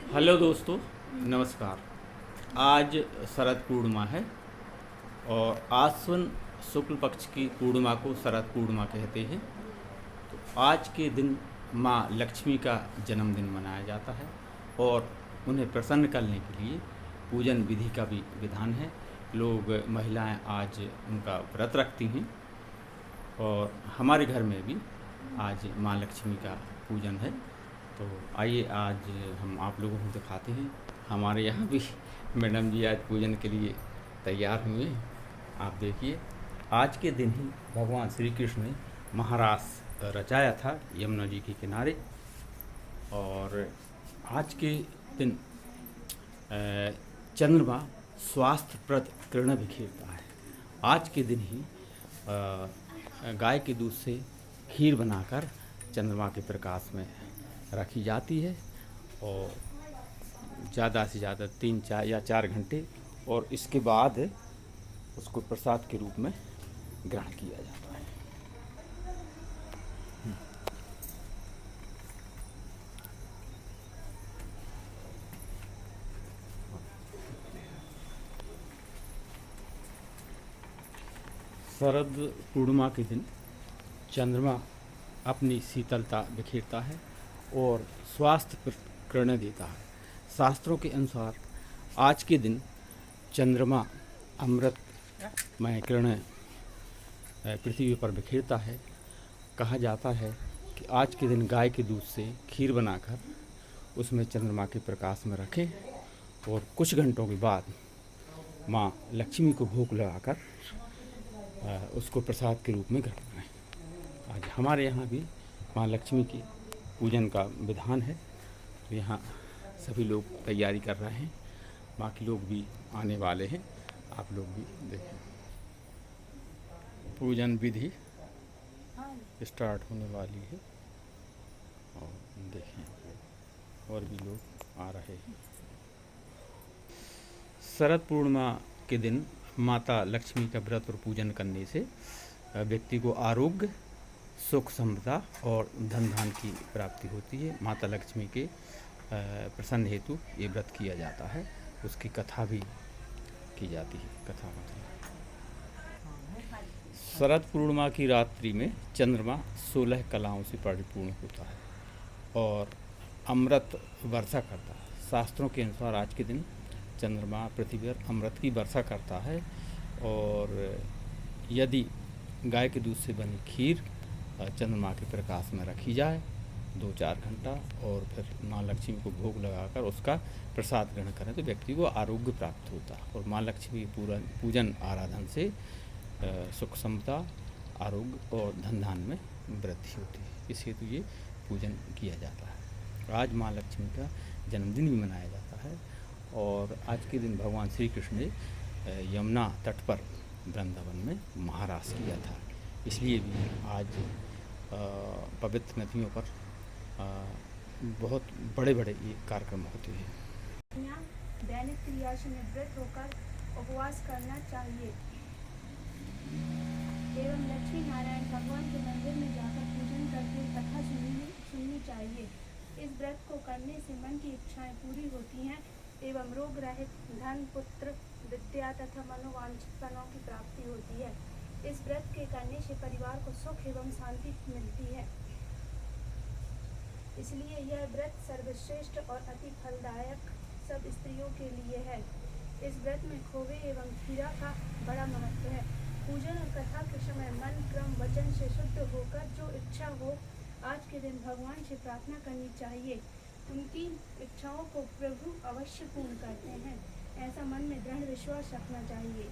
Hello दोस्तों, नमस्कार। आज शरद पूर्णिमा है और आश्विन शुक्ल पक्ष की पूर्णिमा को शरद पूर्णिमा कहते हैं। तो आज के दिन माँ लक्ष्मी का जन्मदिन मनाया जाता है और उन्हें प्रसन्न करने के लिए पूजन विधि का भी विधान है। लोग महिलाएं आज उनका व्रत रखती हैं और हमारे घर में भी आज माँ लक्ष्मी का पूजन है। तो आइए आज हम आप लोगों को दिखाते हैं। हमारे यहाँ भी मैडम जी आज पूजन के लिए तैयार हुए हैं। आप देखिए, आज के दिन ही भगवान श्री कृष्ण ने महारास रचाया था यमुना जी के किनारे। और आज के दिन चंद्रमा स्वास्थ्यप्रद किरण बिखेरता है। आज के दिन ही गाय के दूध से खीर बनाकर चंद्रमा के प्रकाश में रखी जाती है और ज़्यादा से ज़्यादा 3 या 4 घंटे और इसके बाद उसको प्रसाद के रूप में ग्रहण किया जाता है। शरद पूर्णिमा के दिन चंद्रमा अपनी शीतलता बिखेरता है और स्वास्थ्य पर किरणें देता है। शास्त्रों के अनुसार आज के दिन चंद्रमा अमृतमय किरणें पृथ्वी पर बिखेरता है। कहा जाता है कि आज के दिन गाय के दूध से खीर बनाकर उसमें चंद्रमा के प्रकाश में रखें और कुछ घंटों के बाद माँ लक्ष्मी को भोग लगाकर उसको प्रसाद के रूप में ग्रहण करें। आज हमारे यहाँ भी माँ लक्ष्मी की पूजन का विधान है। तो यहाँ सभी लोग तैयारी कर रहे हैं, बाकी लोग भी आने वाले हैं। आप लोग भी देखें, पूजन विधि स्टार्ट होने वाली है और देखें और भी लोग आ रहे हैं। शरद पूर्णिमा के दिन माता लक्ष्मी का व्रत और पूजन करने से व्यक्ति को आरोग्य, सुख, समृद्धि और धन धान की प्राप्ति होती है। माता लक्ष्मी के प्रसन्न हेतु ये व्रत किया जाता है। उसकी कथा भी की जाती है। कथा मतलब शरद पूर्णिमा की रात्रि में चंद्रमा 16 कलाओं से परिपूर्ण होता है और अमृत वर्षा करता है। शास्त्रों के अनुसार आज के दिन चंद्रमा पृथ्वी पर अमृत की वर्षा करता है और यदि गाय के दूध से बनी खीर चंद्रमा के प्रकाश में रखी जाए 2-4 घंटा और फिर माँ लक्ष्मी को भोग लगाकर उसका प्रसाद ग्रहण करें तो व्यक्ति को आरोग्य प्राप्त होता है। और माँ लक्ष्मी पूजन आराधन से सुख, समता, आरोग्य और धन धान में वृद्धि होती है। इस हेतु ये पूजन किया जाता है। आज माँ लक्ष्मी का जन्मदिन भी मनाया जाता है और आज के दिन भगवान श्री कृष्ण ने यमुना तट पर वृंदावन में महारास किया था। इसलिए भी आज पवित्र नदियों पर बहुत बड़े बड़े ये कार्यक्रम होते हैं। दैनिक क्रिया से निवृत्त होकर उपवास करना चाहिए एवं लक्ष्मी नारायण भगवान के मंदिर में जाकर पूजन करके कथा सुननी चाहिए। इस व्रत को करने से मन की इच्छाएं पूरी होती हैं एवं रोग रहित धन, पुत्र, विद्या तथा मनोवांछितों की प्राप्ति होती है। इस व्रत के करने से परिवार को सुख एवं शांति मिलती है। इसलिए यह व्रत सर्वश्रेष्ठ और अति फलदायक सब स्त्रियों के लिए है। इस व्रत में खोवे एवं खीरा का बड़ा महत्व है। पूजन और कथा के समय मन, क्रम, वचन से शुद्ध होकर जो इच्छा हो आज के दिन भगवान से प्रार्थना करनी चाहिए। उनकी इच्छाओं को प्रभु अवश्य पूर्ण करते हैं, ऐसा मन में दृढ़ विश्वास रखना चाहिए।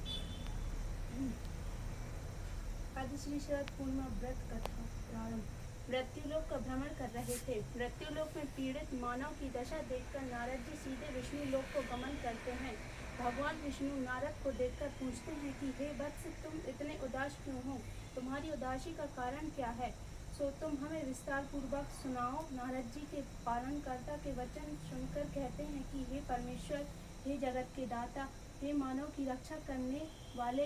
आदि श्री शरद पूर्णिमा व्रत कथा प्रारंभ। मृत्युलोक का भ्रमण कर रहे थे। मृत्युलोक में पीड़ित मानव की दशा देखकर नारद जी सीधे विष्णु लोक को गमन करते हैं। भगवान विष्णु नारद को देखकर पूछते हैं कि हे वत्स, तुम इतने उदास क्यों हो? तुम्हारी उदासी का कारण क्या है? सो तुम हमें विस्तार पूर्वक सुनाओ। नारद जी के पालनकर्ता के वचन सुनकर कहते हैं कि हे परमेश्वर, हे जगत के दाता, हे मानव की रक्षा करने वाले,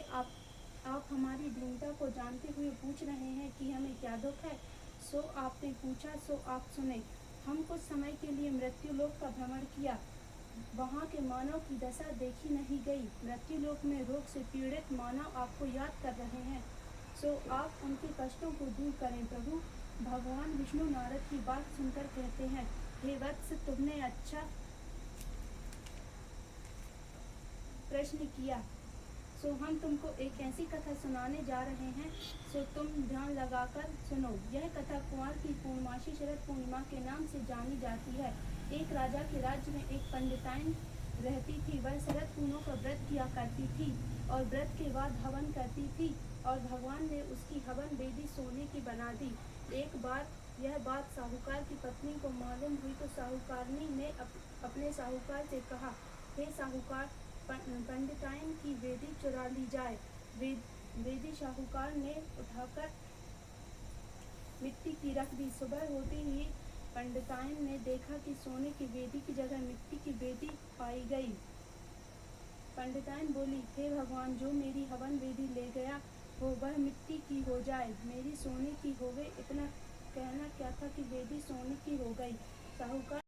आप हमारी दीनता को जानते हुए पूछ रहे हैं कि हमें क्या दुख है। सो आपने पूछा, सो आप सुने। हम कुछ समय के लिए मृत्यु लोक का भ्रमण किया। वहाँ के मानव की दशा देखी नहीं गई। मृत्यु लोक में रोग से पीड़ित मानव आपको याद कर रहे हैं, सो आप उनके कष्टों को दूर करें। प्रभु भगवान विष्णु नारद की बात सुनकर कहते हैं, हे वत्स, तुमने अच्छा प्रश्न किया, सो हम तुमको एक ऐसी कथा सुनाने जा रहे हैं, सो तुम ध्यान लगाकर सुनो। यह कथा कुंवर की पूर्णमासी शरद पूर्णिमा के नाम से जानी जाती है। एक राजा के राज्य में एक पंडिताइन रहती थी। वह शरद पूर्णिमा का व्रत किया करती थी और व्रत के बाद हवन करती थी, और भगवान ने उसकी हवन वेदी सोने की बना दी। एक बार यह बात साहूकार की पत्नी को मालूम हुई तो साहूकारनी ने अपने साहूकार से कहा, हे साहूकार, पंडिताइन की वेदी चुरा ली जाए। वेदी साहूकार ने उठाकर मिट्टी की रख दी। सुबह होते ही पंडिताइन ने देखा कि सोने की वेदी की जगह मिट्टी की वेदी पाई गई। पंडिताइन बोली, हे भगवान, जो मेरी हवन वेदी ले गया हो वह मिट्टी की हो जाए, मेरी सोने की हो गई। इतना कहना क्या था कि वेदी सोने की हो गई। साहूकार